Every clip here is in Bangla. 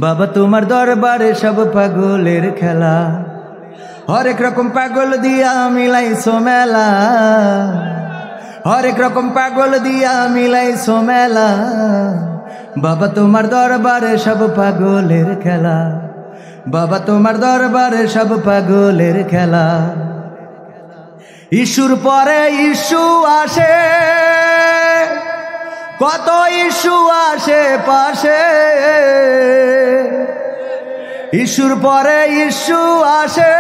বাবা তোমার দরবারে সব পাগলের খেলা, হরেক রকম পাগল দিয়া মিলাইছো মেলা, হরেক রকম পাগল দিয়া মিলাইছো মেলা। বাবা তোমার দরবারে সব পাগলের খেলা, বাবা তোমার দরবারে সব পাগলের খেলা। ইস্যুর পরে ইস্যু আসে, কত ইস্যু আসে পাশে, ইস্যুর পরে ইস্যু আসে,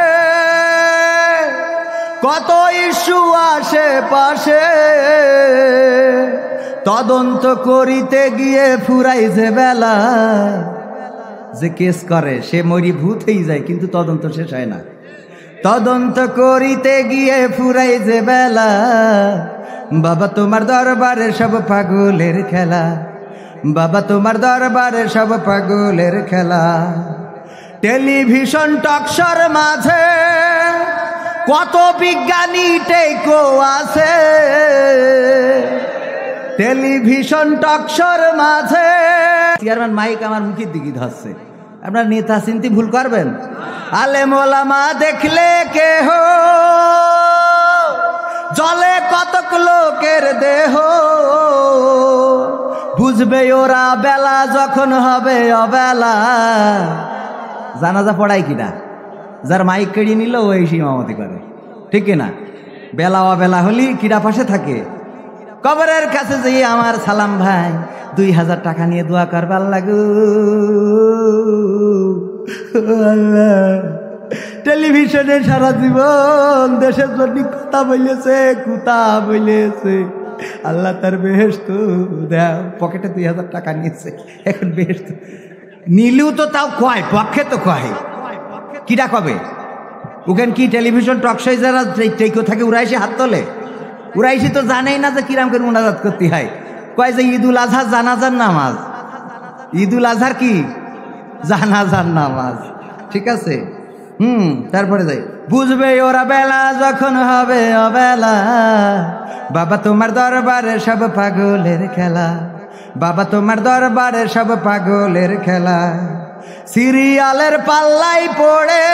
কত ইস্যু আসে পাশে। তদন্ত করিতে গিয়ে ফুরাই যে বেলা, যে কেস করে সে মরি ভূত হয়ে যায় কিন্তু তদন্ত শেষ হয় না। তদন্ত করিতে গিয়ে ফুরাই যে বেলা, বাবা তোমার দরবারে সব পাগলের খেলা, বাবা তোমার দরবারে সব পাগলের খেলা। টেলিভিশন টকশোর মাঝে কত বিজ্ঞানী টেকো আছে, টেলিভিশন টকশোর মাঝে। চেয়ারম্যান মাইক আমার মুখের দিকে ধরছে, আপনার নেতা চিন্তি ভুল করবেন। আলেম ওলামা দেখলে কেহ জলে কতক লোকের দেহ, বুঝবে ওরা বেলা যখন হবে অবেলা। জানাজা পড়াই কিনা, যার মাইক কেড়ে নিল ওই ইমামতি করে, ঠিক কিনা? বেলা অবেলা হলি কিরা পাশে থাকে, কবরের কাছে যেয়ে আমার সালাম ভাই 2000 টাকা নিয়ে দোয়া করবার লাগু। টেলিভিশনে সারা জীবন দেশের জন্য কথা বলেছে, কথা বলেছে। আল্লাহ তার বেহেশত দেও, পকেটে 2000 টাকা নিয়েছে, এখন বেহেশত নিলেও তো তাও কয় পক্ষে তো কয় কিরা কবে। ওখান কি টেলিভিশন টকশোয় যারা টেকো থাকে ওরা এসে হাত তোলে? ওরা এসে তো জানেই না যে কিরাম করে মোনাজাত করতে হয়। কয় যে ঈদুল আজহা জানাজার নামাজ, ঈদুল আজহার কি জানাজার নামাজ, ঠিক আছে। তারপরে যাই, বুঝবে ওরা বেলা যখন হবে অবেলা। বাবা তোমার দরবারে সব পাগলের খেলা, বাবা তোমার দরবারে সব পাগলের খেলা। সিরিয়ালের পাল্লাই পড়ে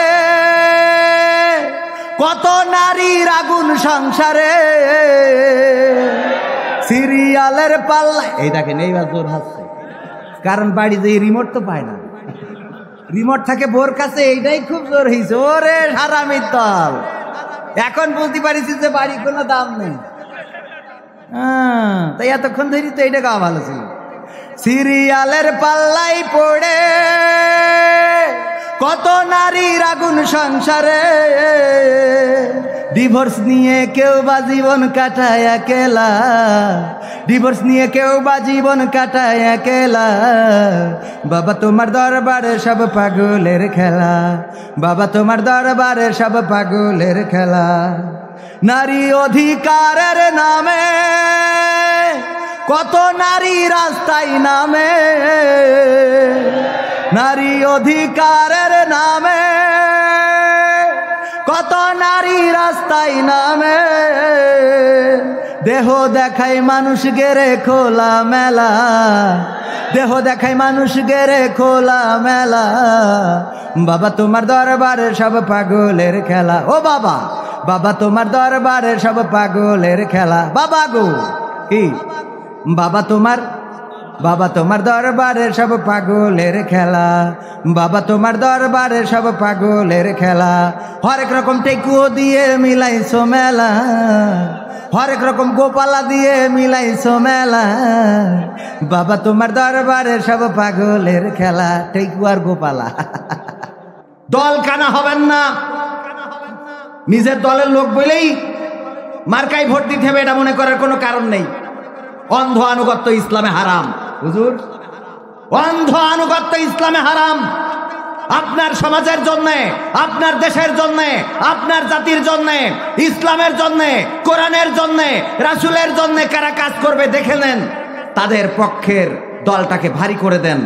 কত নারীর আগুন সংসারে, সিরিয়ালের পাল্লাই। এই দেখেন এইবার জোর হাসছে, কারণ বাড়িতে রিমোট তো পায় না, রিমোট থাকে বোর কাছে, এইটাই খুব জোর হয়েছে। ওরে হারামির দল, এখন বুঝতে পারিস যে বাড়ি কোনো দাম নেই। তাই এতক্ষণ ধরি তো এইটা গাওয়া ভালো ছিল। সিরিয়ালের পাল্লাই পড়ে কত নারীর আগুন সংসারে, ডিভোর্স নিয়ে কেউ বা জীবন কাটায় একেলা, ডিভোর্স নিয়ে কেউ বা জীবন কাটায় একেলা। বাবা তোমার দরবারে সব পাগলের খেলা, বাবা তোমার দরবারে সব পাগলের খেলা। নারী অধিকারের নামে কত নারী রাস্তায় নামে, নারী অধিকারের নামে কত নারী রাস্তায় নামে। দেহ দেখায় মানুষ গেরে খোলা মেলা, দেহ দেখায় মানুষ গেরে খোলা মেলা। বাবা তোমার দরবারে সব পাগলের খেলা, ও বাবা, বাবা তোমার দরবারে সব পাগলের খেলা। বাবা গো কি বাবা তোমার, বাবা তোমার দরবারে সব পাগলের খেলা, বাবা তোমার দরবারে সব পাগলের খেলা। হরেক রকম টেকুও দিয়ে মিলাইছো মেলা, হরেক রকম গোপালা দিয়ে মিলাইছো মেলা। বাবা তোমার দরবারে সব পাগলের খেলা, টেকু আর গোপালা। দল কানা হবেন না, নিজের দলের লোক বলেই মার্কাই ভোট দিতে হবে এটা মনে করার কোনো কারণ নেই। অন্ধ আনুগত্য ইসলামে হারাম, হুজুর, অন্ধ আনুগত্য ইসলামে হারাম। আপনার সমাজের জন্য, আপনার দেশের জন্য, আপনার জাতির জন্য, ইসলামের জন্য, কোরআনের জন্য, রাসূলের জন্য কারা কাজ করবে দেখে নেন, তাদের পক্ষের দলটাকে ভারী করে দেন।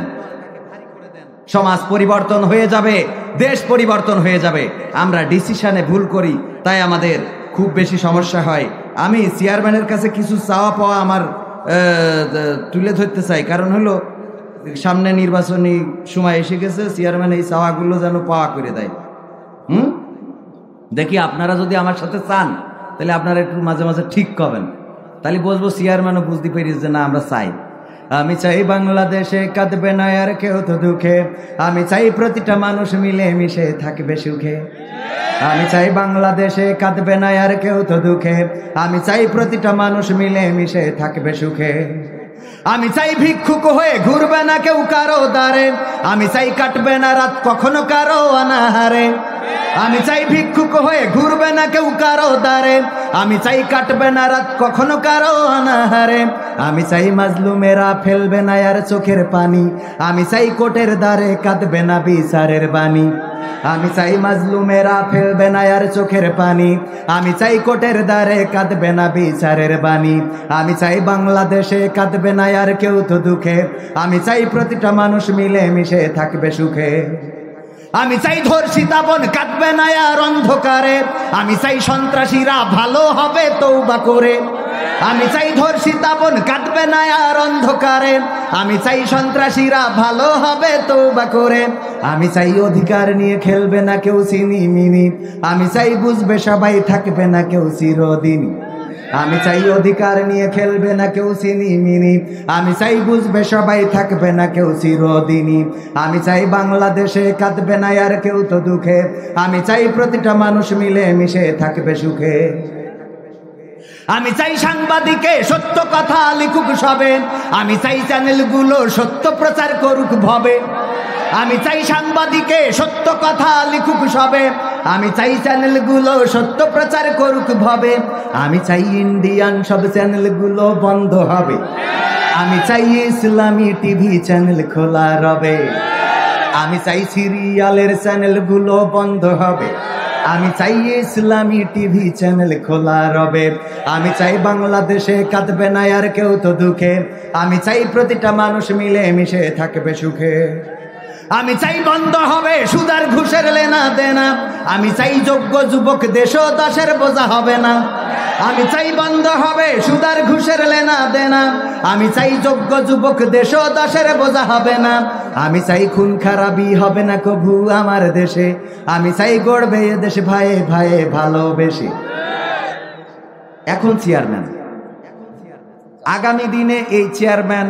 সমাজ পরিবর্তন হয়ে যাবে, দেশ পরিবর্তন হয়ে যাবে। আমরা ডিসিশনে ভুল করি, তাই আমাদের খুব বেশি সমস্যা হয়। আমি চেয়ারম্যানের কাছে কিছু চাওয়া পাওয়া আমার তুলে ধরতে চাই, কারণ হলো সামনে নির্বাচনী সময় এসে গেছে, চেয়ারম্যান এই চাওয়াগুলো যেন পাওয়া করে দেয়। দেখি আপনারা যদি আমার সাথে চান তাহলে আপনারা একটু মাঝে মাঝে ঠিক করবেন, তাহলে বুঝবো চেয়ারম্যানও বুঝতে পেরেছি যে না আমরা চাই। আমি চাই বাংলাদেশে কাঁদবে না আর কেউ তো দুঃখে, আমি চাই প্রতিটা মানুষ মিলে মিশে থাকবে সুখে। আমি চাই বাংলাদেশে কাঁদবে না আর কেউ তো দুঃখে, আমি চাই প্রতিটা মানুষ মিলে মিশে থাকবে সুখে। আমি চাই ভিক্ষুক হয়ে ঘুরবে না কেউ কারো দ্বারে, আমি চাই কাটবে না রাত কখনো কারো অনাহারে। আমি চাই ভিক্ষুক হয়ে ঘুরবে না কেউ কারো দ্বারে, আমি চাই কাটবে না রাত কখনো কারো অনাহারে। আমি চাই মাজলুমেরা ফেলবে না আর চোখের পানি, আমি চাই কোটের দ্বারে কাঁদবে না বিচারের বাণী। আমি চাই মাজলুমেরা ফেলবে না আর চোখের পানি, আমি চাই কোটের দ্বারে কাঁদবে না বিচারের বাণী। আমি চাই বাংলাদেশে কাঁদবে না আর কেউ তো দুঃখে, আমি চাই প্রতিটা মানুষ মিলে মিশে থাকবে সুখে। আমি চাই ধর্ষিতা বোন কাঁদবে না আর অন্ধকারে, আমি চাই সন্ত্রাসীরা ভালো হবে তওবা করে। আমি চাই ধর্ষিতা বোন কাঁদবে না আর অন্ধকারে, আমি চাই সন্ত্রাসীরা ভালো হবে তওবা করে। আমি চাই অধিকার নিয়ে খেলবে না কেউ সিনিমিনি, আমি চাই বুঝবে সবাই থাকবে না কেউ চিরদিনই। আমি চাই অধিকার নিয়ে খেলবে না কেউ সিনিমিনি, আমি চাই বুঝবে সবাই থাকবে না কেউ চিরদিনই। আমি চাই বাংলাদেশে কাঁদবে না আর কেউ তো দুঃখে, আমি চাই প্রতিটা মানুষ মিলে মিশে থাকবে সুখে। আমি চাই সাংবাদিকে সত্য কথা লিখুক সবে, আমি চাই চ্যানেলগুলো সত্য প্রচার করুক ভবে। আমি চাই সাংবাদিকে সত্য কথা লিখুক সবে, আমি চাই চ্যানেলগুলো সত্য প্রচার করুক ভবে। আমি চাই ইন্ডিয়ান সব চ্যানেলগুলো বন্ধ হবে, আমি চাই ইসলামী টিভি চ্যানেল খোলা রবে। আমি চাই সিরিয়ালের চ্যানেলগুলো বন্ধ হবে, আমি চাই ইসলামী টিভি চ্যানেল খোলা রবে। আমি চাই বাংলাদেশে কাঁদবে না আর কেউ তো দুঃখে, আমি চাই প্রতিটা মানুষ মিলে মিশে থাকবে সুখে। আমি চাই বন্ধ হবে সুদার ঘুষের লেনা দেনা, আমি চাই যোগ্য যুবক দেশ দাসের বোঝা হবে না। আমি চাই বন্ধ হবে সুদার ঘুষের লেনা দেনা, আমি চাই যোগ্য যুবক দেশ দাসের বোঝা হবে না। আমি চাই খুন খারাপি হবে না কভু আমার দেশে, আমি চাই গড়বে এ দেশ ভাইয়ে ভাইয়ে ভালোবেসে। এখন চেয়ারম্যান, আগামী দিনে এই চেয়ারম্যান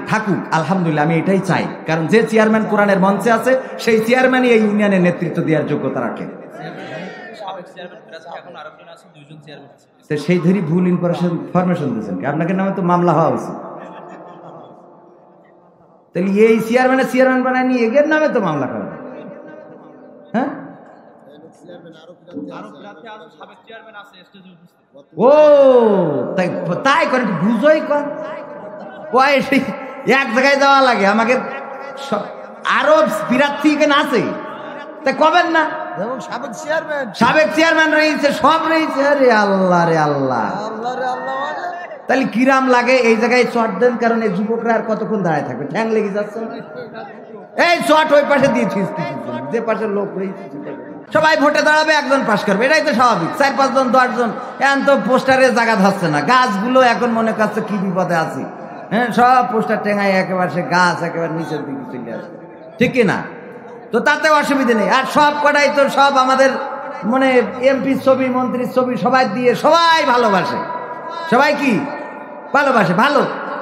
থাকুক আলহামদুলিল্লাহ, আমি এটাই চাই। কারণ যে চেয়ারম্যান কোরআনের মঞ্চে আছে সেই চেয়ারম্যানই এই ইউনিয়নের নেতৃত্ব দেওয়ার যোগ্যতা রাখে। সেই ধরি ভুল ইনফরমেশন দিয়েছেন, আপনাকে নামে তো মামলা হওয়া উচিত। তাহলে এই চেয়ারম্যান বানায় নিয়ে এগের নামে তো মামলা করা। হ্যাঁ, ও তাই করে বুঝোই কর এক জায়গায় যাওয়া লাগে। আমাকে আরো প্রার্থী এখানে আছে, তাই কবেন না সাবেক চেয়ারম্যান রয়েছে, সব রয়েছে। আরে আল্লাহ রে আল্লাহ, তাহলে কিরাম লাগে এই জায়গায় চট দেন। কারণ এই যুবকরা আর কতক্ষণ দাঁড়ায় থাকবে, ঠ্যাং লেগে যাচ্ছে। এই চট ওই পাশে দিয়েছিস, যে পাশে লোক রয়েছে সবাই ভোটে দাঁড়াবে, একজন পাশ করবে, এটাই তো স্বাভাবিক। 4-5 জন 10 জন এখন তো পোস্টারে জায়গা ধরছে না। গাছগুলো এখন মনে করছে কি বিপদে আছি, হ্যাঁ, সব পোস্টার টেঙায় একেবারে সে গাছ একেবারে নিচের দিকে চলে আসে, ঠিক কিনা? তো তাতে অসুবিধা নেই। আর সব কটাই তো সব আমাদের মানে এমপির ছবি, মন্ত্রীর ছবি সবাই দিয়ে সবাই ভালোবাসে। সবাই কি ভালোবাসে? ভালো।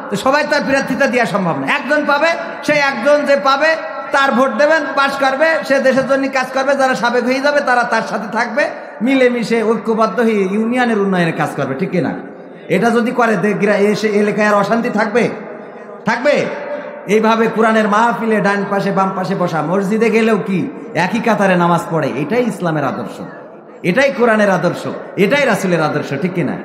তো সবাই তো আর প্রার্থিতা দেওয়া সম্ভব না। একজন পাবে, সেই একজন যে পাবে তার ভোট দেবেন, পাশ করবে, সে দেশের জন্য কাজ করবে। যারা সাবেক হয়ে যাবে তারা তার সাথে থাকবে, মিলেমিশে ঐক্যবদ্ধ হয়ে ইউনিয়নের উন্নয়নের কাজ করবে, ঠিক কিনা? এটা যদি করে এসে এলাকায় আর অশান্তি থাকবে? থাকবে। এইভাবে কোরআনের মাহফিলে ডান পাশে বাম পাশে বসা, মসজিদে গেলেও কি একই কাতারে নামাজ পড়ে, এটাই ইসলামের আদর্শ, এটাই কোরআনের আদর্শ, এটাই রাসূলের আদর্শ, ঠিক কিনা?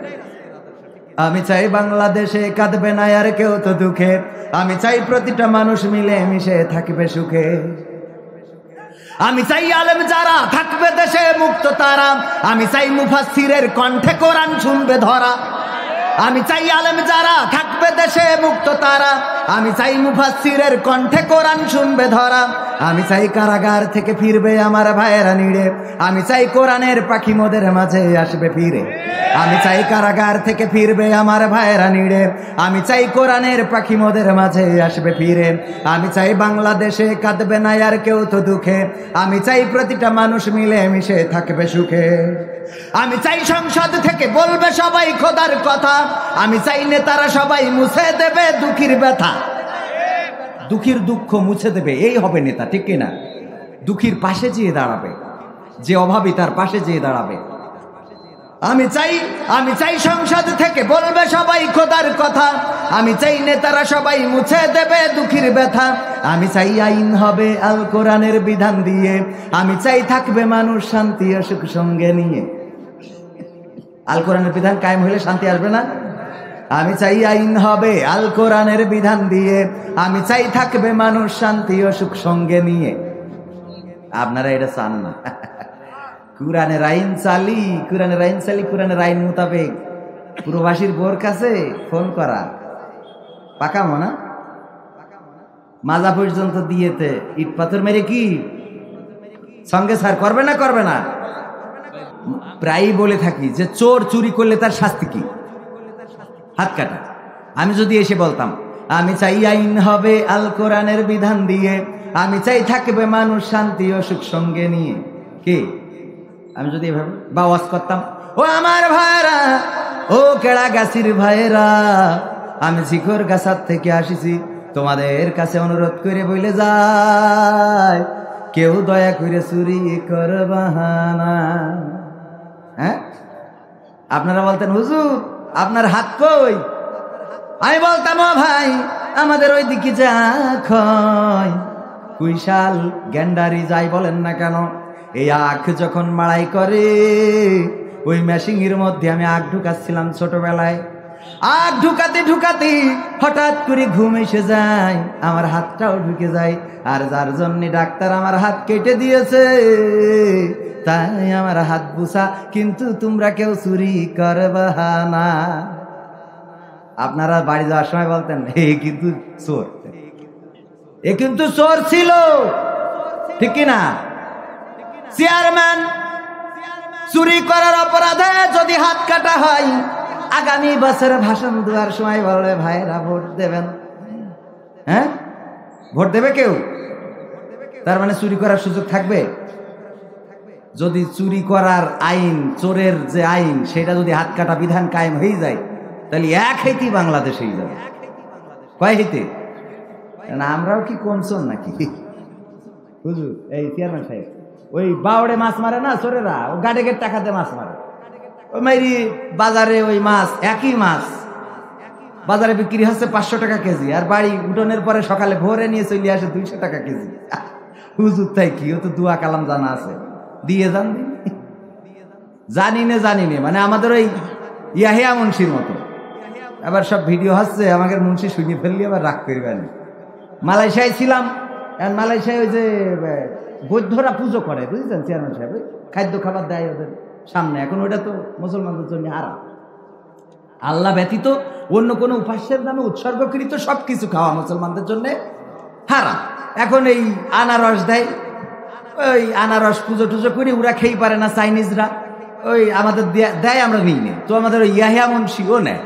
আমি চাই বাংলাদেশে কাঁদবে না আর কেউ তো দুঃখে, আমি চাই প্রতিটা মানুষ মিলে মিশে থাকবে সুখে। আমি চাই আলেম যারা থাকবে দেশে মুক্ত তারা, আমি চাই মুফাসসিরের কণ্ঠে কোরআন শুনবে ধরা। আমি চাই আলেম যারা থাকবে দেশে মুক্ত তারা, আমি চাই মুফাসসিরের কণ্ঠে কোরআন শুনবে ধরা, আমি চাই কারাগার থেকে ফিরবে আমার ভাইয়েরা নিড়ে, আমি চাই কোরআনের পাখি মোদের মাঝে আসবে ফিরে, আমি চাই কারাগার থেকে ফিরবে আমার ভাইয়েরা নিড়ে, আমি চাই কোরআনের পাখি মোদের মাঝে আসবে ফিরে, আমি চাই বাংলাদেশে কাঁদবে না আর কেউ তো দুঃখে, আমি চাই প্রতিটা মানুষ মিলে মিশে থাকবে সুখে, আমি চাই সংসদ থেকে বলবে সবাই খোদার কথা, আমি চাই নেতারা সবাই মুছে দেবে দুঃখীর ব্যথা, দুঃখীর দুঃখ মুছে দেবে এই হবে নেতা, ঠিক কিনা? দুঃখীর পাশে যেয়ে দাঁড়াবে, যে অভাবী তার পাশে যেয়ে দাঁড়াবে। আমি চাই সংসদ থেকে বলবে সবাই খোদার কথা, আমি চাই নেতারা সবাই মুছে দেবে দুঃখীর ব্যথা, আমি চাই আইন হবে আল কোরআনের বিধান দিয়ে, আমি চাই থাকবে মানুষ শান্তি ও সুখ সঙ্গে নিয়ে। আল কোরআনের বিধান কায়েম হলে শান্তি আসবে না? আমি চাই আইন হবে আল কোরআনের বিধান দিয়ে, আমি চাই থাকবে মানুষ শান্তি ও সুখ সঙ্গে নিয়ে। আপনারা এটা চান না? কোরআনের আইন চালি, কোরআনের আইন চালি, কোরআনের আইন মোতাবেক প্রবাসীর বোর কাছে ফোন করা পাকা মনা মাজা পর্যন্ত দিয়েতে ইট পাথর মেরে কি সঙ্গে স্যার করবে না? করবে না? প্রায়ই বলে থাকি যে চোর চুরি করলে তার শাস্তি কি? হাত কাটা। আমি যদি এসে বলতাম আমি চাই আইন হবে আল কোরআনের বিধান দিয়ে, আমি চাই থাকবে মানুষ শান্তি ও সুখ সঙ্গে নিয়ে, কি আমি যদি এভাবে বা ওয়াজ করতাম, ও আমার ভাইরা, ও কেড়া গাছির ভাইরা, আমি শিখর গাছার থেকে আসিছি, তোমাদের কাছে অনুরোধ করে বলে যায় কেউ দয়া করে চুরি করবা না। হ্যাঁ, আপনারা বলতেন হুজুর আপনার হাত কই? আমি বলতাম ও ভাই আমাদের ওই দিকে যা খয় কুইশাল গ্যান্ডারি যাই বলেন না কেন, এই আখ যখন মাড়াই করে ওই মেশিনের মধ্যে আমি আখ ঢুকাচ্ছিলাম ছোটবেলায়, আখ ঢুকাতে ঢুকাতে হঠাৎ করে ঘুম এসে যায়, আমার হাতটাও ঢুকে যায়, আর যার জন্য ডাক্তার আমার হাত কেটে দিয়েছে তাই আমার হাত বুসা, কিন্তু তোমরা কেউ চুরি করবা না। আপনারা বাড়ি যাওয়ার সময় বলতেন এ কিন্তু চোর, এ কিন্তু চোর ছিল, ঠিক কিনা? চেয়ারম্যান চুরি করার অপরাধে যদি হাত কাটা হয়, আগামী বছর ভাষণ দেওয়ার সময় বলবে ভাইরা ভোট দেবেন। হ্যাঁ, ভোট দেবে কেউ? তার মানে চুরি করার সুযোগ থাকবে? যদি চুরি করার আইন, চোরের যে আইন, সেটা যদি হাত কাটা বিধান কায়েম হয়ে যায়, তাহলে এক হাইতেই বাংলাদেশ হয়ে যাবে। কয় হাইতে? আমরাও কি কোন চোর নাকি? হুজুর এই চেয়ারম্যান সাহেব ওই বাউড়ে মাছ মারে না চোরেরা, ও গাড়িকে টাকাতে মাছ মারে, ওই মাইরি বাজারে ওই মাছ, একই মাছ বাজারে বিক্রি হচ্ছে 500 টাকা কেজি, আর বাড়ি উঠোনের পরে সকালে ভোরে নিয়ে চলে আসে 200 টাকা কেজি। হুজুর তাই কি, ও তো দুয়া কালাম জানা আছে, দিয়ে যান। জানি নে মানে আমাদের ওই ইয়াহিয়া মুন্সির মতো। আবার সব ভিডিও হচ্ছে, আমাকে মুন্সি শুনে ফেললি আবার রাগ করবেন। মালয়েশিয়ায় ছিলাম, মালয়েশিয়ায় ওই যে বৌদ্ধরা পুজো করে, বুঝছেন চেয়ারম্যান সাহেব, খাদ্য খাবার দেয় ওদের সামনে, এখন ওটা তো মুসলমানদের জন্য হারাম। আল্লাহ ব্যতীত অন্য কোনো উপাস্যের নামে উৎসর্গকৃত সবকিছু খাওয়া মুসলমানদের জন্য হারাম। এখন এই আনারস দেয়, ওই আনারস পুজো টুজো করি, ওরা খেয়ে পারে না চাইনিজরা, ওই আমাদের দেয়, আমরা নিই নে। তো আমাদের ওই ইয়াহিয়া মুন্সিও নেয়,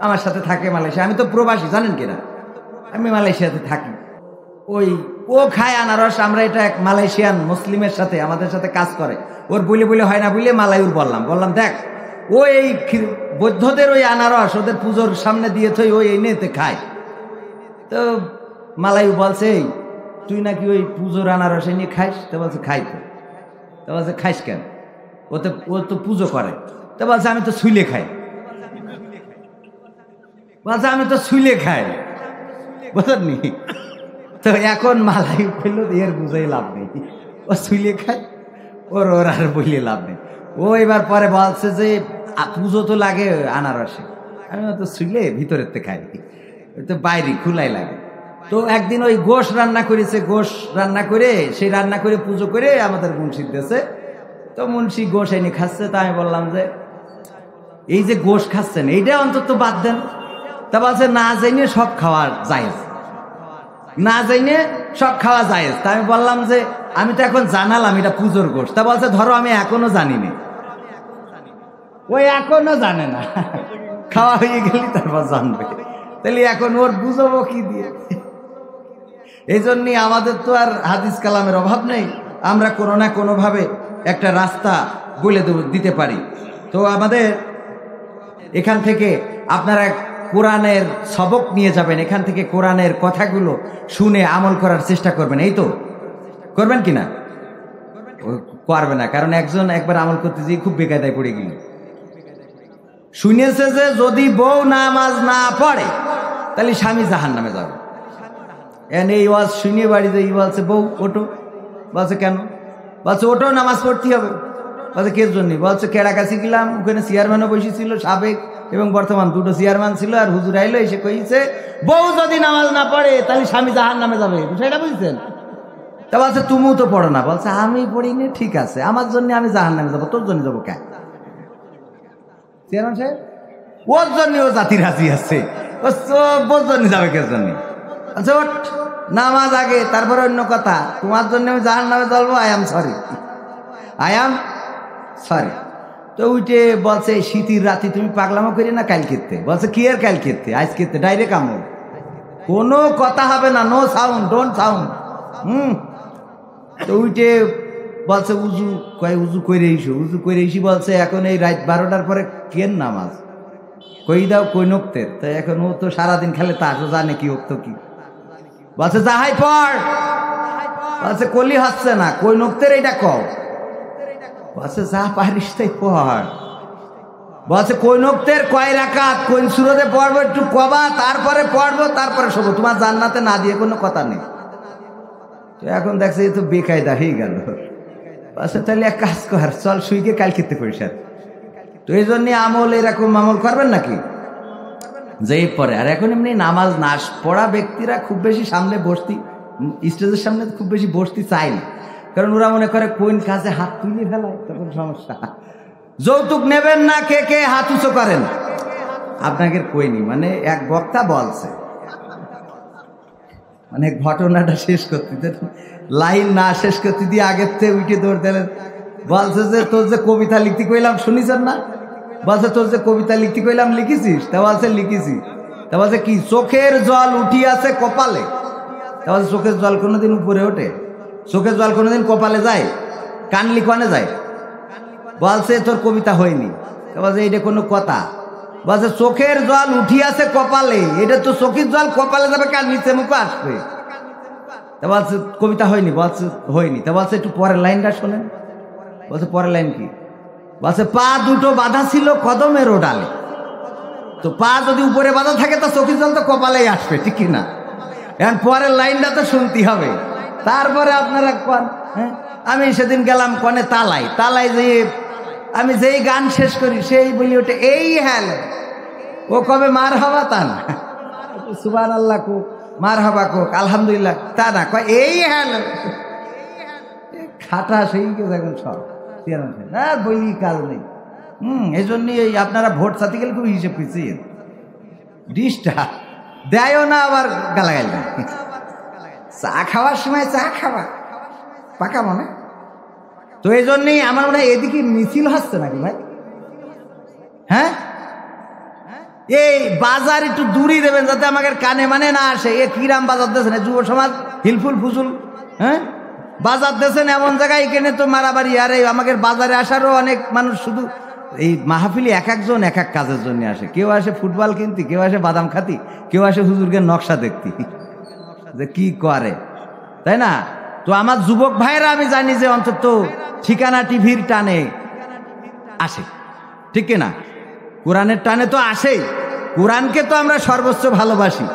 আমার সাথে থাকে মালয়েশিয়া, আমি তো প্রবাসী জানেন কিনা, আমি মালয়েশিয়াতে থাকি। ওই ও খায় আনারস, আমরা এটা এক মালয়েশিয়ান মুসলিমের সাথে আমাদের সাথে কাজ করে, ওর বলে হয় না বলে মালায়ুর বললাম দেখ ও এই বৌদ্ধদের ওই আনারস ওদের পুজোর সামনে দিয়ে থই, ওই এনেতে খায়। তো মালায়ু বলছে তুই নাকি ওই পুজোর আনারস এনে খাইস? তো বলছে খাই। তো বলছে খাইস কেন? ও তো পুজো করে। তো বলছে আমি তো ছুলে খাই। বলছে আমি তো ছুলে খাই, বুঝলি? তো এখন মালাই ফেললো, এর বুঝাই লাভ নেই, ও ছুলে খায়, ওর আর বইলে লাভ নেই। ও এবার পরে বলছে যে পুজো তো লাগে আনারসে, আমি তো ছুলে ভিতরের তে খাই, তো বাইরে খোলাই লাগে। তো একদিন ওই গোশ রান্না করেছে, গোশ রান্না করে সেই রান্না করে পুজো করে আমাদের মুন্সির দেশে, তো মুন্সি গোশ এনে খাচ্ছে। তা আমি বললাম যে এই যে গোশ খাচ্ছেন এইটা অন্তত বাদ দেন। তা বলছে না জেনে সব খাওয়ার জায়েজ। না জানে সব খাওয়া যায়। তা আমি বললাম যে আমি তো এখন জানালাম এটা পুজোর গোষ্ঠ। তা বলছে ধরো আমি এখনো জানি না। ওই এখনো জানে না, খাওয়া হয়ে গেলি তারপর জানবে। তাহলে এখন ওর বুঝবো কি দিয়ে? এই জন্যই আমাদের তো আর হাদিস কালামের অভাব নেই, আমরা কোনো না কোনোভাবে একটা রাস্তা বলে দিতে পারি। তো আমাদের এখান থেকে আপনারা কোরআনের সবক নিয়ে যাবেন, এখান থেকে কোরআনের কথাগুলো শুনে আমল করার চেষ্টা করবেন। এই তো করবেন কিনা? করবে না, কারণ একজন একবার আমল করতে গিয়ে খুব বেকায়দায় পড়ে গেল। শুনেছে যে যদি বউ নামাজ না পড়ে তাহলে স্বামী জাহান্নামে যাবে। এই ওয়াজ শুনিয়ে বাড়িতে বলছে বউ ওঠো। বলছে কেন? বলছে ওঠো, নামাজ পড়তে হবে। বলছে কে জন্য? বলছে কেড়াকাছি গেলাম, ওখানে চেয়ারম্যানও বসেছিল, সাবেক এবং বর্তমান দুটো চেয়ারম্যান ছিল, আর হুজুর আইলো এসে কইছে বউ যদি নামাজ না পড়ে তাহলে স্বামী জাহান্নামে যাবে। সেটা বুঝছেন? তা বলছে তুমিও তো পড়ো না। বলছে আমি পড়িনি, ঠিক আছে, আমার জন্য আমি জাহান্নামে যাবো, তোর জন্য যাবো কেন? চেয়ারম্যান সাহেব ওর জন্য ও জাতি রাজি আছে, ওর জন্য যাবে কে জন্য? আচ্ছা ওঠ, নামাজ আগে, তারপরে অন্য কথা। তোমার জন্য আমি জাহান্নামে চলবো, আই এম সরি। তো উঠে বলছে শীতের রাতে তুমি পাগলামো করি না কাল খেতে? বলছে কি আর কাল খেতে, আজ খেতে ডাইরেক্ট আমল, কোনো কথা হবে না, নো সাউন্ড, ডোন্ট সাউন্ড। তো উঠে বলছে উজু করে এসি। বলছে এখন এই রাত 12টার পরে কেন নামাজ কই দাও, কই নক্তের? তো এখন ও তো সারাদিন খেলে, তা জানে কি উক্ত কি। বলছে যাহাই পড়। বলছে কলি হচ্ছে না, কই নক্তের এইটা কও। বলছে যা পারিস তাই পড়। বলছে কই নক্তের কয় রাকাত, কোন সূরাতে পড়বো একটু কবা, তারপরে পড়বো, তারপরে শোবো, তোমার জান্নাতে না দিয়ে কোনো কথা নেই। তো এখন দেখছে এই তো বেকায়দা হয়ে গেল। বলছে তাহলে এক কাজ কর, চল শুইকে কাল খেতে করিস। তো এই জন্য আমল এরকম আমল করবেন নাকি যেই পরে। আর এখন এমনি নামাজ না পড়া ব্যক্তিরা খুব বেশি সামনে বসতি, স্টেজের সামনে খুব বেশি বসতে চায় না, কারণ ওরা মনে করে কোন কাজে হাত তুলে ফেলায়, তখন সমস্যা। যৌতুক নেবেন না, কে কে হাত উঁচু করেন? আপনাকে কইনি, মানে এক বক্তা বলছে, মানে ঘটনাটা শেষ করতে লাইন না শেষ করতে দিয়ে আগের থেকে উঠে দৌড় দিলেন। বলছে যে তোর যে কবিতা লিখতে কইলাম শুনিছেন না? বলছে তোর যে কবিতা লিখতে কইলাম লিখেছিস? তা বলছে লিখেছি। তা বলছে কি? চোখের জল উঠিয়াছে কপালে। তা বলছে চোখের জল কোনোদিন উপরে ওঠে? চোখের জল কোনোদিন কপালে যায়? কানলি কনে যায়? বলছে তোর কবিতা হয়নি। তা বলছে এইটা কোনো কথা? বলছে চোখের জল উঠিয়াছে কপালে, এটা তো চোখের জল কপালে যাবে, কার নিচে মুখে আসবে। তা বলছে কবিতা হয়নি। বলছে হয়নি। তা বলছে একটু পরের লাইনটা শোনেন। বলছে পরের লাইন কি? বলছে পা দুটো বাঁধা ছিল কদমের ডালে। তো পা যদি উপরে বাঁধা থাকে তো চোখের জল তো কপালেই আসবে, ঠিক কিনা? এখন পরের লাইনটা তো শুনতে হবে, তারপরে আপনারা কন। হ্যাঁ, আমি সেদিন গেলাম কনে তালায় যেয়ে আমি যেই গান শেষ করি সেই বলি ওঠে এই হ্যাল, ও কবে মার হবা তা না, সুবহানাল্লাহ কোক, মার হবা কোক, আলহামদুলিল্লাহ তা না, কয় এই হ্যাল খাটা সেই গেছে এখন সব না বলি কাজ নেই। এই জন্যই এই আপনারা ভোট চাতে গেলে খুব হিসেব পিছিয়ে ডিসটা দেয়ও না, আবার গালাগাল না। চা খাওয়ার সময় চা খাওয়া পাকা মনে। তো এই জন্যই আমার মনে হয় এদিকে মিছিল হচ্ছে নাকি ভাই? হ্যাঁ, এই বাজার একটু দূরই দেবেন যাতে আমাদের কানে মানে না আসে। এ কিরাম বাজার দিয়েছেন যুব সমাজ, হিলফুল ফুজুল। হ্যাঁ, বাজার দিয়েছেন এমন জায়গায়, এখানে তো মারামারি। আর এই আমাদের বাজারে আসারও অনেক মানুষ শুধু এই মাহফিলি এক একজন এক এক কাজের জন্য আসে। কেউ আসে ফুটবল কিনতে, কেউ আসে বাদাম খাতি, কেউ আসে হুজুরকে নকশা দেখতে যে কি করে, তাই না? তো আমার যুবক ভাইরা আমি জানি যে অন্তত ঠিকানা টিভির টানে আসে, ঠিক কিনা? কোরআনের টানে তো আসেই। কোরআনকে তো আমরা সর্বোচ্চ ভালোবাসি,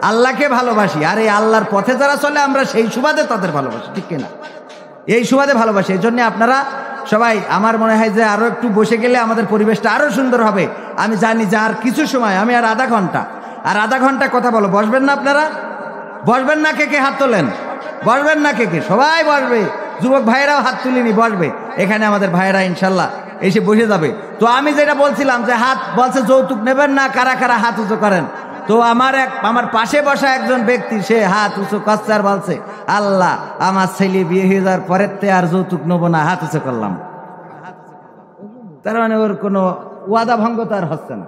আল্লাহকে ভালোবাসি, আর এই আল্লাহর পথে যারা চলে আমরা সেই সুবাদে তাদের ভালোবাসি, ঠিক কিনা? এই সুবাদে ভালোবাসি। এই জন্য আপনারা সবাই, আমার মনে হয় যে আরো একটু বসে গেলে আমাদের পরিবেশটা আরো সুন্দর হবে। আমি জানি যে আর কিছু সময়, আমি আর আধা ঘন্টা কথা বলো। বসবেন না আপনারা? বসবেন না? কে কে হাত তোলেন? বসবেন না? কে কে? সবাই বসবে। যুবক ভাইয়েরাও হাত তুলিনি, বসবে। এখানে আমাদের ভাইয়েরা ইনশাল্লাহ এসে বসে যাবে। তো আমি যেটা বলছিলাম যে হাত, বলছে যৌতুক নেবেন না, কারা কারা হাত উঁচু করেন? তো আমার পাশে বসা একজন ব্যক্তি সে হাত উঁচু করছে আর বলছে, আল্লাহ আমার ছেলে বিয়ে হয়ে যাওয়ার পরের তে আর যৌতুক নেবো না, হাত উঁচু করলাম। তার মানে ওর কোনো ওয়াদা ভঙ্গ তো আর হচ্ছে না,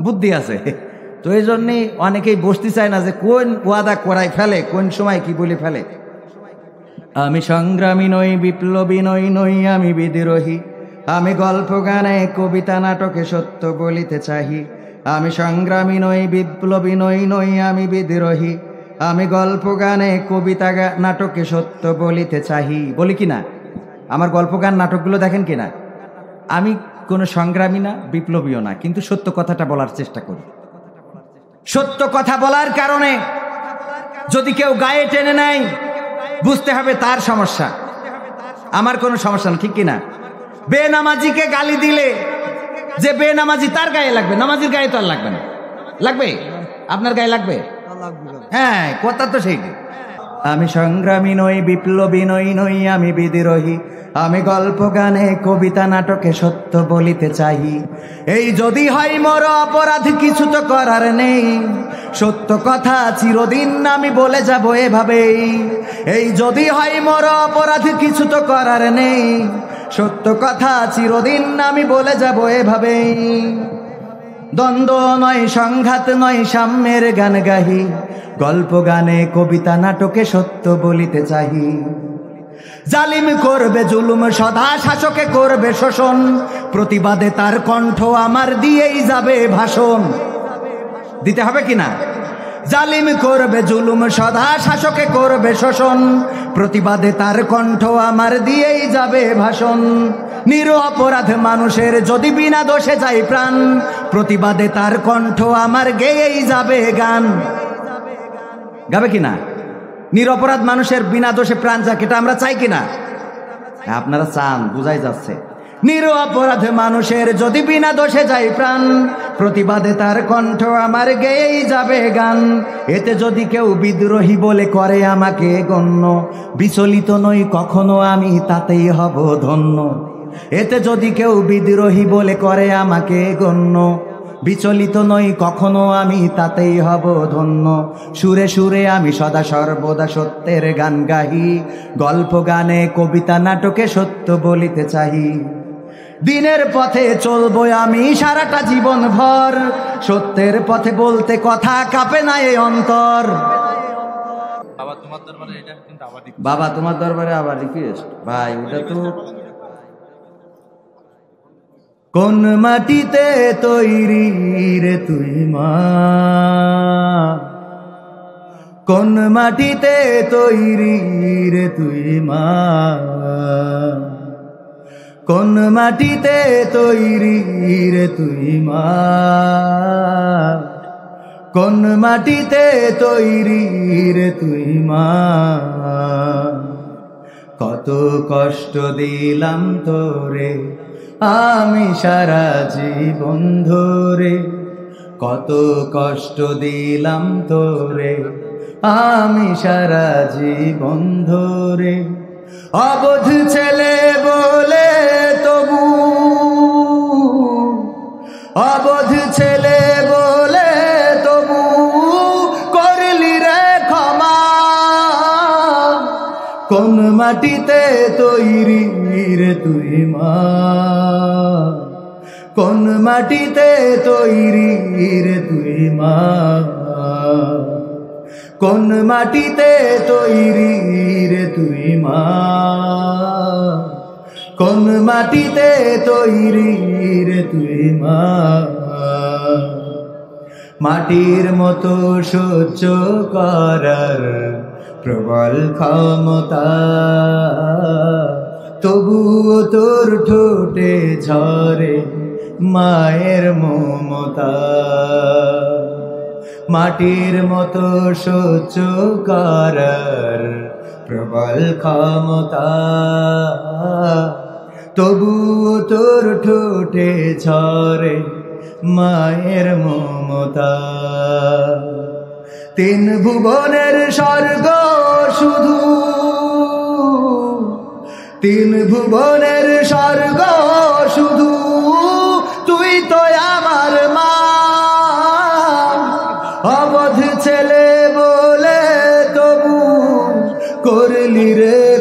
বুদ্ধি আছে। তো এই জন্যই অনেকেই বসতে চায় না যে কোন ওয়াদা করাই ফেলে, কোন সময় কি বলে ফেলে। আমি সংগ্রামী নই, বিপ্লবী নই, আমি বিদ্রোহী, আমি গল্প গানে কবিতা নাটকে সত্য বলিতে চাহি। আমি সংগ্রামী নই, বিপ্লবী নই, আমি বিদ্রোহী, আমি গল্প গানে কবিতা নাটকে সত্য বলিতে চাহি। বলি কিনা? আমার গল্প গান নাটকগুলো দেখেন কিনা? আমি কোনো সংগ্রামী না, বিপ্লবীও না, কিন্তু সত্য কথাটা বলার চেষ্টা করি। সত্য কথা বলার কারণে যদি কেউ গায়ে টেনে নেয়, বুঝতে হবে তার সমস্যা, আমার কোনো সমস্যা না, ঠিক কিনা? বেনামাজিকে গালি দিলে যে বেনামাজি তার গায়ে লাগবে, নামাজির গায়ে তো আর লাগবে না। লাগবে? আপনার গায়ে লাগবে? হ্যাঁ, কথা তো সেই। আমি সংগ্রামী নই, বিপ্লবী নই, আমি বিদ্রোহী, আমি গল্প গানে কবিতা নাটকে সত্য বলিতে চাহি। এই যদি হয় মোর অপরাধ, কিছু তো করার নেই, সত্য কথা চিরদিন আমি বলে যাব এভাবেই। এই যদি হয় মোর অপরাধ, কিছু তো করার নেই, সত্য কথা চিরদিন আমি বলে যাব এভাবেই। দ্বন্দ্ব নয়, সংঘাত নয়, সাম্যের গান গাহি, গল্প গানে কবিতা নাটকে সত্য বলিতে চাহি। জালিম করবে জুলুম, সদা শাসকে করবে শোষণ, প্রতিবাদে তার কণ্ঠ আমার দিয়েই যাবে ভাষণ। দিতে হবে কিনা? জালিম করবে জুলুম, সদা শাসকে করবে শোষণ, প্রতিবাদে তার কণ্ঠ আমার দিয়েই যাবে ভাষণ। নিরপরাধ মানুষের যদি বিনা দোষে যায় প্রাণ, প্রতিবাদে তার কণ্ঠ আমার গেয়েই যাবে গান। গাবে কিনা? নিরপরাধ মানুষের বিনা দোষে প্রাণ যাক, এটা আমরা চাই কিনা? আপনারা চান, বুঝাই যাচ্ছে। নিরপরাধ মানুষের যদি বিনা দোষে যায় প্রাণ, প্রতিবাদে তার কণ্ঠ আমার গেয়েই যাবে গান। এতে যদি কেউ বিদ্রোহী বলে করে আমাকে গণ্য, বিচলিত নই কখনো আমি তাতেই হব ধন্য। এতে যদি কেউ বিদ্রোহী বলে করে আমাকে গণ্য, বিচলিত নই কখনো আমি তাতেই হব ধন্য। সুরে সুরে আমি সদা সর্বদা সত্যের গান গাহি, গল্প গানে কবিতা নাটকে সত্য বলিতে চাহি। দিনের পথে চলবো আমি সারাটা জীবন ভর, সত্যের পথে বলতে কথা কাঁপে না এই অন্তর। বাবা তোমার দরবারে আবার রিকোয়েস্ট ভাই, ওটা তো কোন মাটিতে তৈরি রে তুই মা, কোন মাটিতে তৈরি রে তুই মা, কোন মাটিতে তৈরি রে তুই মা, কোন মাটিতে তৈরি রে তুই মা। কত কষ্ট দিলাম তোরে আমি সারা জীবন ধরে, কত কষ্ট দিলাম তোরে আমি সারা জীবন ধরে। অবধ ছেলে বলে তবু, অবধ ছেলে বলে তবু করলি রে ক্ষমা। কোন মাটিতে তৈরি রে তুই মা, কোন মাটিতে তৈরি রে তুই মা, কোন মাটিতে তৈরি রে তুই মা, কোন মাটিতে তৈরি রে তুই মা। মাটির মতো সহ্য করার প্রবল ক্ষমতা, তবুও তোর ঠোঁটে ঝরে মায়ের মমতা। মাটির মতো সহ্য করার প্রবল ক্ষমতা, তবুও তোর ঠোঁটে ঝরে মায়ের মমতা। তিন ভুবনের স্বর্গ শুধু, তিন ভুবনের স্বর্গ শুধু তুই তো আমার মা।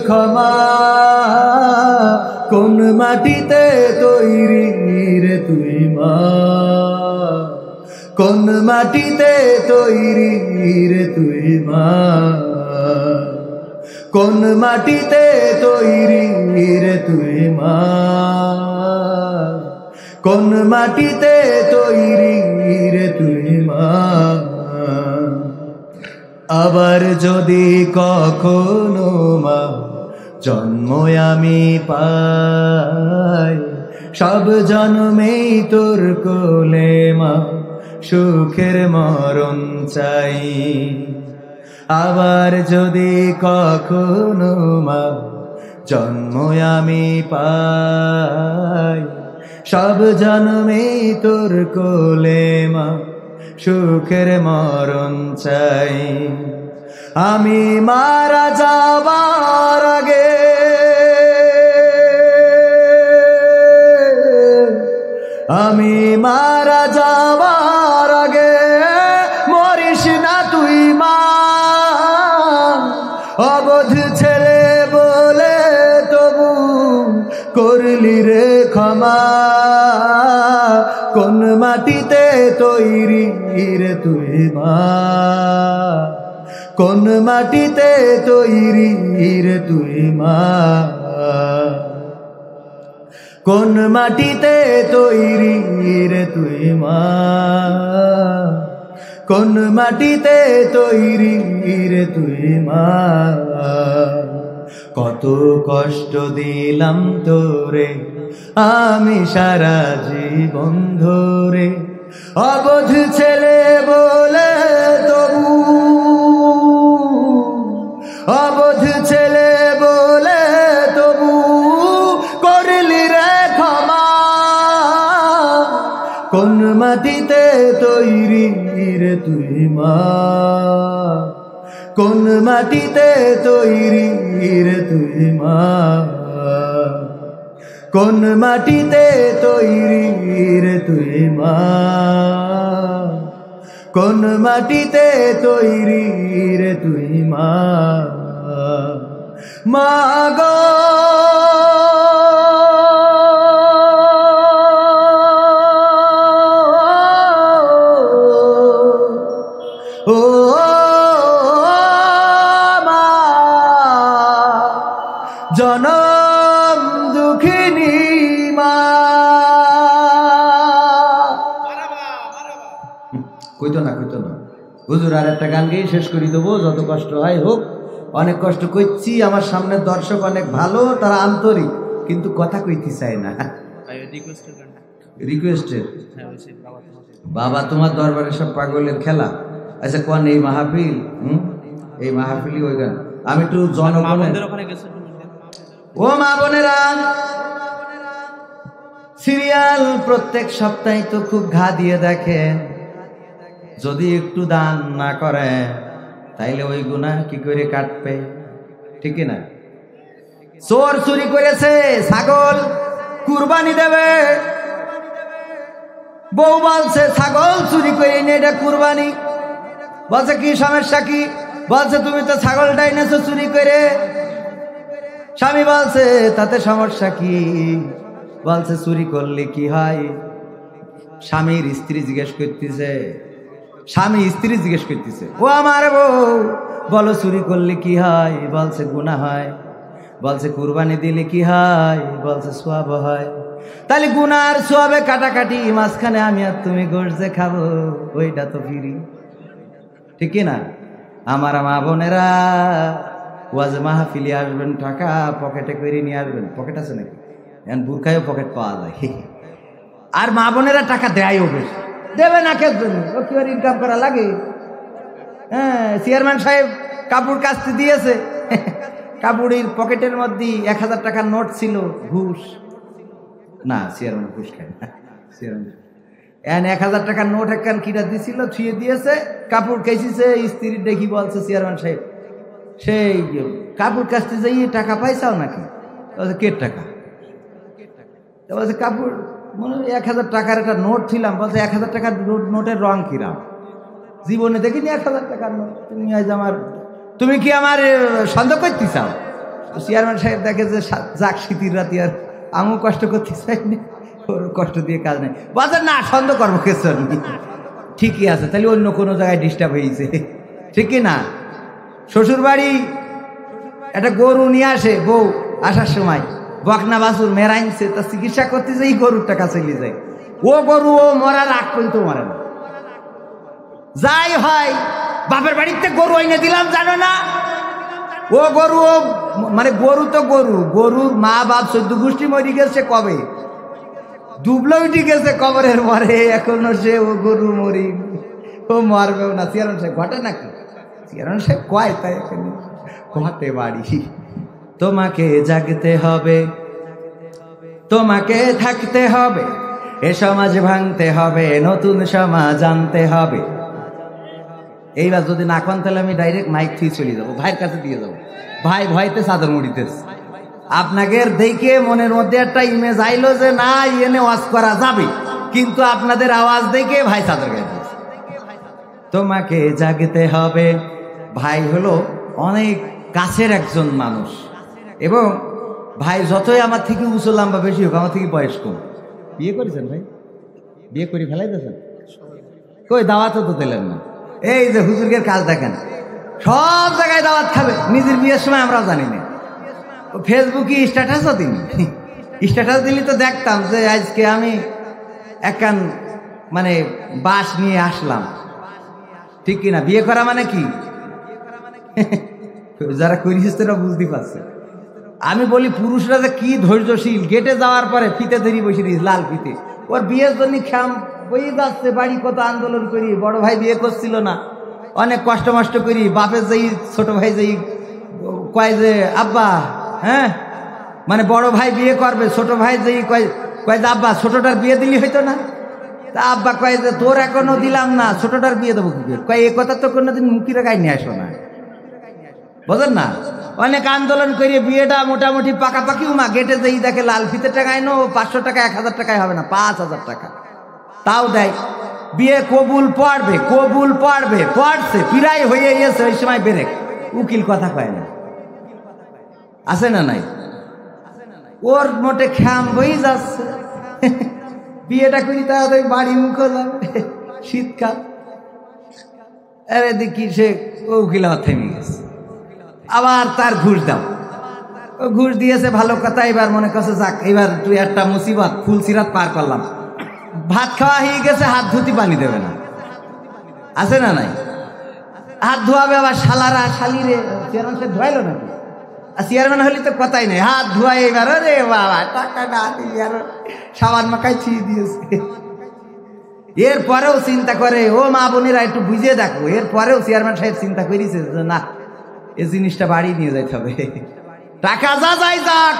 ক্ষমা কোন মাটিতে তৈরি রে তুই মা কোন মাটিতে তৈরি রে তুই মা কোন মাটিতে তৈরি রে তুই মা কোন মাটিতে তৈরি রে তুই মা আবার যদি কখনো মা জন্ম আমি পাই সব জন্মেই তোর কোলে মা সুখের মরণ চাই আবার যদি কখনো মা জন্ম আমি পাই সব জন্মেই তোর কোলে মা সুখের মরণ চাই আমি মারা যাবার আগে আমি মারা যাবার আগে মরিস না তুই মা অবধ ছেলে বলে তবু করলি রে ক্ষমা কোন মাটিতে তৈরি রে তুই মা কোন মাটিতে তৈরি রে তুই মা কোন মাটিতে তৈরি রে তুই মা কোন মাটিতে তৈরি রে তুই মা কত কষ্ট দিলাম তোরে আমি সারা জীবন ধরে অবধ ছেলে বলে তবু অবধ ছেলে বলে তবু করলি রে ক্ষমা কোন মাটিতে তৈরি রে তুই মা কোন মাটিতে তৈরি রে তুই মা কোন মাটিতে তৈরি রে তুই মা কোন মাটিতে তৈরি রে তুই মা মা গো ও মা জনম দুঃখিনী মা কইতো না হুজুর আর একটা গান গেয়ে শেষ করে দেবো যত কষ্ট হয় হোক অনেক কষ্ট করছি আমার সামনের দর্শক অনেক ভালো তারা আন্তরিক কিন্তু কথা কইতে চায় না রিকোয়েস্টের বাবা তোমার দরবারে সব পাগলের খেলা আচ্ছা কোন এই মাহফিল এই মাহফিলই ওই গান আমি একটু জনগণের ও মা বোনেরা সিরিয়াল প্রত্যেক সপ্তাহে তো খুব ঘা দিয়ে দেখে যদি একটু দান না করে তাইলে ওই গুনাহ কি করে কাটবে ঠিক না চোর চুরি করেছে ছাগল কুরবানি দেবে বউ বলছে ছাগল চুরি করে এনে এটা কুরবানি বলছে কি সমস্যা কি বলছে তুমি তো ছাগলটাই নেছো চুরি করে স্বামী বলছে তাতে সমস্যা কি বলছে চুরি করলে কি হয় স্বামীর স্ত্রী জিজ্ঞেস করতেছে স্বামী স্ত্রী জিজ্ঞেস করতেছে ও আমার বউ বলো চুরি করলে কি হয় বলছে গুনাহ হয় বলছে কুরবানি দিলে কি হয় বলছে সওয়াব হয় তাহলে গুনার সওয়াবে কাটাকাটি মাঝখানে আমি আর তুমি গোশতে খাবো ওইটা তো ফিরি ঠিক না আমার মা বোনেরা ওয়াজ মাহফিলে আসবেন টাকা পকেটে করে নিয়ে আসবেন পকেট আছে নাকি এখন বুরখায়ও পকেট পাওয়া যায় আর মা বোনেরা টাকা দেয়ও বেশ দেবে না কেউ ও কি আর ইনকাম করা লাগে হ্যাঁ চেয়ারম্যান সাহেব কাপড় কাচতে দিয়েছে কাপড়ের পকেটের মধ্যে 1000 টাকার নোট ছিল ঘুষ না চেয়ারম্যান ঘুষ খায় না চেয়ারম্যান 1000 টাকার নোট একখান কিনা দিছিল ছুঁয়ে দিয়েছে কাপড় কেচেছে স্ত্রীর দেখি বলছে চেয়ারম্যান সাহেব সেই কাপড় কাচতে যাই টাকা পাইছাও নাকি বলছে কে টাকা বলছে কাপড় মনে হয় 1000 টাকার একটা নোট ছিলাম বলছে 1000 টাকার নোটের রং কিরাম জীবনে দেখিনি 1000 টাকার নোট তুমি আজ আমার তুমি কি আমার সন্দেহ করতে চাও চেয়ারম্যান সাহেব দেখে যে যাক শীতির রাতি আর আমিও কষ্ট করতে চাইনি, ওর কষ্ট দিয়ে কাজ নেই। বাজার না সন্দেহ করবো কিছু ঠিকই আছে, তাহলে অন্য কোনো জায়গায় ডিস্টার্ব হয়েছে, ঠিক কি না? শ্বশুর বাড়ি একটা গরু নিয়ে আসে বউ, আসার সময় বকনা বাছুর মেরাইনছে, তা চিকিৎসা করতে যে এই গরুর টাকা চলে যায়। ও গরু ও মরার আগ পর্যন্ত মরে না। যাই হয় বাপের বাড়িতে গরু এনে দিলাম জানো না, ও গরু ও মানে গরু তো গরু, গরুর মা বাপ 14 গোষ্ঠী মরি গেছে, কবে ডুবলো উঠে গেছে কবরের পরে, এখনো সে ও গরু মরি, ও মরবেও না। চেয়ারম্যান সাহেব ঘটে নাকি? চেয়ারম্যান সাহেব কয় তাই ঘটে বাড়ি। তোমাকে জাগতে হবে, তোমাকে থাকতে হবে, এ সমাজ ভাঙতে হবে, নতুন সমাজ আনতে হবে। এইবার যদি না কন তাহলে আমি ডাইরেক্ট মাইক থুই চলে যাবো, ভাইয়ের কাছে দিয়ে যাবো। ভাই ভয়তে চাদর মুড়িতেছে। আপনাকে দেখে মনের মধ্যে একটা ইমেজ আইলো যে না এনে ওয়াজ করা যাবে, কিন্তু আপনাদের আওয়াজ দেখে ভাই চাদর গাইতেছে। তোমাকে জাগতে হবে। ভাই হলো অনেক কাছের একজন মানুষ, এবং ভাই যতই আমার থেকে উঁচু লম্বা বেশি হোক, আমার থেকে বয়স কম। বিয়ে করেছেন ভাই? বিয়ে করে ফেলাই দিয়েছেন? কই দাওয়াতও তো দিলেন না। এই যে হুজুরের কাজ দেখেন, সব জায়গায় দাওয়াত খাবে, নিজের বিয়ের সময় আমরাও জানি না। ফেসবুকে স্ট্যাটাসও দিন, স্ট্যাটাস দিলে তো দেখতাম যে আজকে আমি একখান মানে বাস নিয়ে আসলাম, ঠিক কিনা? বিয়ে করা মানে কি? যারা করিস তারা বুঝতে পারছে। আমি বলি পুরুষরা যে কি ধৈর্যশীল, গেটে যাওয়ার পরে ফিতে ধরি বসে দিস, লাল ফিতে। ওর বিয়ের জন্য খাম বই যাচ্ছে বাড়ি, কত আন্দোলন করি। বড় ভাই বিয়ে করছিল না, অনেক কষ্ট মষ্ট করি। বাপের যেই ছোট ভাই যেই কয় যে আব্বা, হ্যাঁ মানে বড় ভাই বিয়ে করবে, ছোট ভাই যেই কয় যে আব্বা ছোটটার বিয়ে দিলি হইতো না। তা আব্বা কয় যে তোর এখনো দিলাম না, ছোটটার বিয়ে দেবো কি? কয় এ কথা তো কোনোদিন মুখির গায়ে নিয়ে আসো না, বুঝলেন না? অনেক আন্দোলন করে বিয়েটা মোটামুটি পাকাপাকি। উমা গেটে যেই দেখে লাল ফিতে টাকায় নো 500 টাকা 1000 টাকায় হবে না, 5000 টাকা তাও দেয়। বিয়ে কবুল পড়বে, কবুল পড়বে, পড়ছে প্রায় হয়ে গেছে, ওই সময় বেরেক উকিল কথা কয় না, আছে না নাই? ওর মোটে খ্যাম বই যাচ্ছে। বিয়েটা করি তাহলে বাড়ি মুখো যাবে, শীতকাল। আরে দেখি সে উকিল আমার থেমে গেছে, আবার তার ঘুষ দাও। ও ঘুষ দিয়েছে ভালো কথা, এবার মনে করছে যাক এবার তুই একটা মুসিবত ফুল সিরাত পার করলাম। ভাত খাওয়া হয়ে গেছে, হাত ধুতি পানি দেবে না, আছে না নাই? হাত ধোয়াবে আবার শালারা শালিরে। চেয়ারম্যান সে ধোয়াইলো নাকি? আর চেয়ারম্যান হলে তো কথাই নেই, হাত ধোয়াই এবার। রে বাবা টাকা না দিলি আর সাবান মাখায় ছিঁড়ে দিয়েছে। এরপরেও চিন্তা করে, ও মা বোনেরা একটু বুঝিয়ে দেখো, এরপরেও চেয়ারম্যান সাহেব চিন্তা করেছে যে না এই জিনিসটা বাড়ি নিয়ে যাইতে হবে, টাকা যা যাই যাক।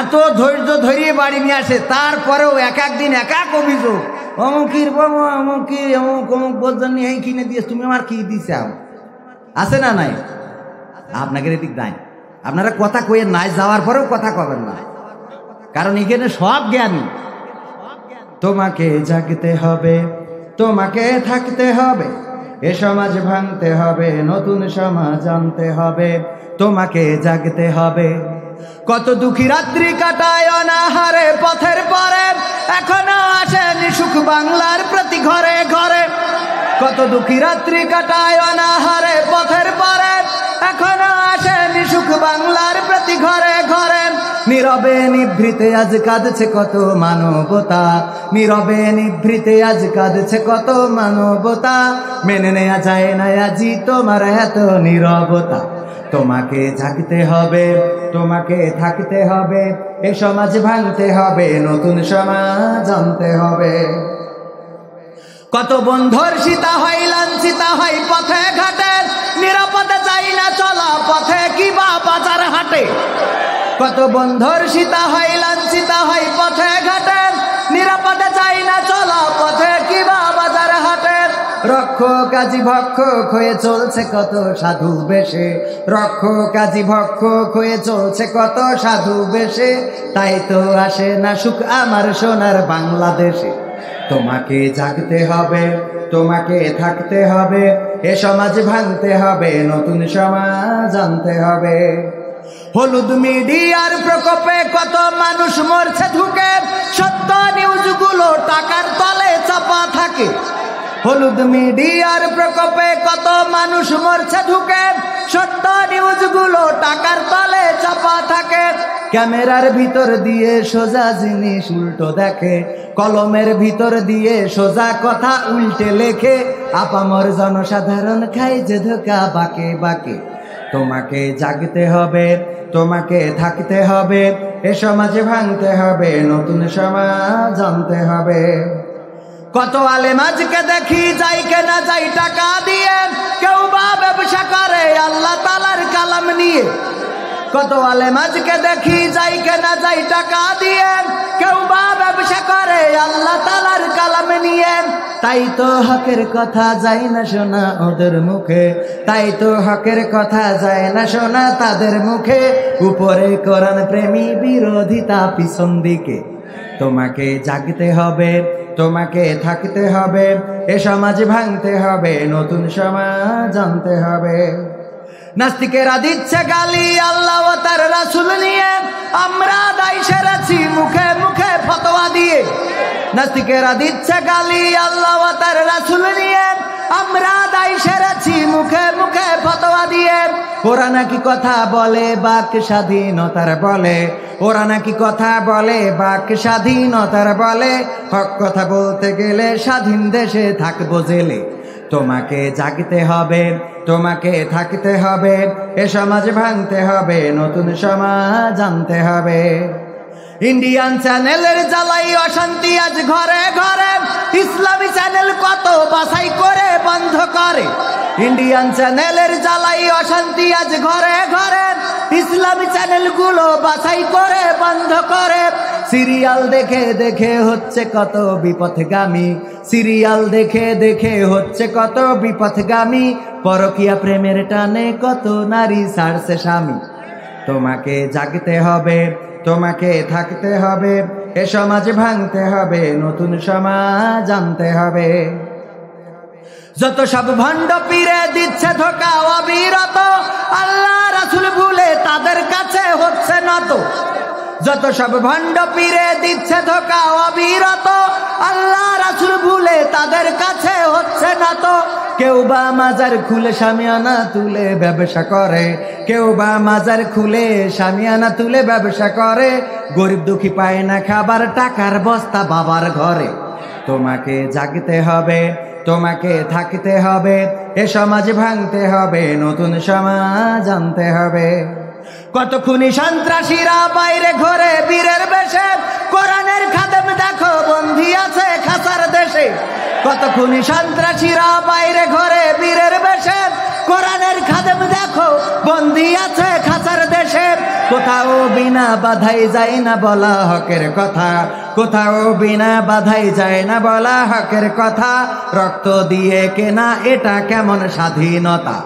এত ধৈর্য ধরিয়ে বাড়ি নিয়ে আসে, তারপরেও এক একদিন এক এক অভিযোগ। অমুকির বাবা অমুকি অমুক অমুক বোঝেন এই কিনে দিয়েছ, তুমি আমার কি দিছে? আছে না নাই? আপনাকে এদিক নাই, আপনারা কথা কইয়েন নাই, যাওয়ার পরেও কথা কবেন না, কারণ এখানে সব জ্ঞানী। তোমাকে জাগতে হবে, তোমাকে থাকতে হবে, এ সমাজ ভাঙতে হবে, নতুন সমাজ আনতে হবে। তোমাকে জাগতে হবে। কত দুঃখী রাত্রি কাটায় অনাহারে পথের পরে, এখনো আসেনি সুখ বাংলার প্রতি ঘরে ঘরে। কত দুঃখী রাত্রি কাটায় অনাহারে পথের পরে, এখনো আসেনি সুখ বাংলার প্রতি ঘরে ঘরে। নীরবে নিভৃতে আজ কাঁদছে কত মানবতা, নীরবে নিভৃতে আজ কাঁদছে কত মানবতা। মেনে নেওয়া যায় না আজি তোমার এত নীরবতা। তোমাকে জাগতে হবে, তোমাকে থাকতে হবে, এ সমাজ ভাঙতে হবে, নতুন সমাজ আনতে হবে। কত বন্ধুর সীতা হয় লাঞ্ছিতা হয় পথে ঘাটে, নিরাপদে যাই না চলা পথে কিবা বাজার হাটে। কত বন্ধুর সীতা হয় লাঞ্ছিতা হয় পথে ঘাটে, নিরাপদে যাই না চলা পথে কিবা বাজার হাটে। রক্ষক কাজী ভক্ষক হয়ে চলছে কত সাধু বেশে, রক্ষক কাজী ভক্ষক হয়ে চলছে কত সাধু বেশে। তাই তো আসে না সুখ আমার সোনার বাংলাদেশে। তোমাকে জাগতে হবে, তোমাকে থাকতে হবে, এ সমাজ ভাঙতে হবে, নতুন সমাজ আনতে হবে। হলুদ মিডিয়ার প্রকোপে কত মানুষ মরছে ঢুকে, সত্য নিউজগুলো টাকার তলে চাপা থাকে। হলুদ মিডিয়ার প্রকোপে কত মানুষ মরছে ঢুকে, সত্য নিউজগুলো টাকার তলে চাপা থাকে। ক্যামেরার ভিতর দিয়ে সোজা জিনিস উল্টো দেখে, কলমের ভিতর দিয়ে সোজা কথা উল্টে লেখে। আপামর জনসাধারণ খাই যে ধোঁকা বাঁকে বাঁকে। তোমাকে জাগতে হবে, তোমাকে থাকতে হবে, এ সমাজে ভাঙতে হবে, নতুন সমাজ আনতে হবে। কত আলেম আজকে দেখি যাই কেনা যাই টাকা দিয়ে, কেউ বা ব্যবসা করে আল্লাহ তাআলার কালাম নিয়ে। কত আলেম আজকে দেখি যাই কেনা যাই টাকা দিয়ে, কেউ বা ব্যবসা করে আল্লাহ তাআলার কালাম নিয়ে। তাই তো হকের কথা যায় না শোনা ওদের মুখে, তাই তো হকের কথা যায় না শোনা তাদের মুখে। উপরে কোরআন প্রেমী বিরোধিতা পিছন দিকে। তোমাকে জাগতে হবে, তোমাকে থাকতে হবে, এ সমাজ ভাঙতে হবে, নতুন সমাজ আনতে হবে। নাস্তিকেরা দিচ্ছে গালি আল্লাহ ও তার রাসূল নিয়ে, আমরা দায় সেরেছি মুখে মুখে ফতোয়া দিয়ে। নাস্তিকেরা দিচ্ছে গালি আল্লাহ ও তার রাসূল নিয়ে, আমরা দায় সেরেছি মুখে মুখে ফতোয়া দিয়ে। ওরা নাকি কথা বলে বাক স্বাধীনতার বলে, ওরা নাকি কথা বলে বাক স্বাধীনতার বলে। হক কথা বলতে গেলে স্বাধীন দেশে থাকবো জেলে। তোমাকে জাগতে হবে, তোমাকে থাকতে হবে, এ সমাজ ভাঙতে হবে, নতুন সমাজ আনতে হবে। ইন্ডিয়ান চ্যানেলের জ্বালাই অশান্তি আজ ঘরে ঘরে, ইসলামী চ্যানেল কত বাছাই করে বন্ধ করে। ইন্ডিয়ান চ্যানেলের জ্বালাই অশান্তি আজ ঘরে ঘরে, ইসলামী চ্যানেলগুলো বাছাই করে বন্ধ করে। সিরিয়াল দেখে দেখে হচ্ছে কত বিপথগামী, সিরিয়াল দেখে দেখে হচ্ছে কত বিপথগামী। পরকীয়া প্রেমের টানে কত নারী ছাড়ছে স্বামী। তোমাকে জাগতে হবে, তোমাকে থাকতে হবে, এ সমাজ ভাঙতে হবে, নতুন সমাজ আনতে হবে। যত সব ভণ্ড পীরে দিচ্ছে ধোঁকা অবিরত, আল্লাহ রাসূল ভুলে তাদের কাছে হচ্ছে নত। যত সব ভণ্ড পীরে দিচ্ছে ধোঁকা অবিরত, আল্লাহ রাসূল ভুলে তাদের কাছে হচ্ছে নত। কেউ বা মাজার খুলে শামিয়ানা তুলে ব্যবসা করে, কেউ বা মাজার খুলে শামিয়ানা তুলে ব্যবসা করে। গরিব দুঃখী পায় না খাবার, টাকার বস্তা বাবার ঘরে। তোমাকে জাগতে হবে, তোমাকে থাকতে হবে, এ সমাজ ভাঙতে হবে, নতুন সমাজ আনতে হবে। কত খুনি সন্ত্রাসীরা বাইরে ঘরে বীরের বেশে, কোরআনের খাদেম দেখো বন্দী আছে খাসার দেশে। কত খুনি সন্ত্রাসীরা বাইরে ঘরে বীরের বেশে, কোরআনের খাদেম দেখো বন্দী আছে খাসার দেশে। কোথাও বিনা বাধাই যায় না বলা হকের কথা, কোথাও বিনা বাধাই যায় না বলা হকের কথা। রক্ত দিয়ে কেনা এটা কেমন স্বাধীনতা।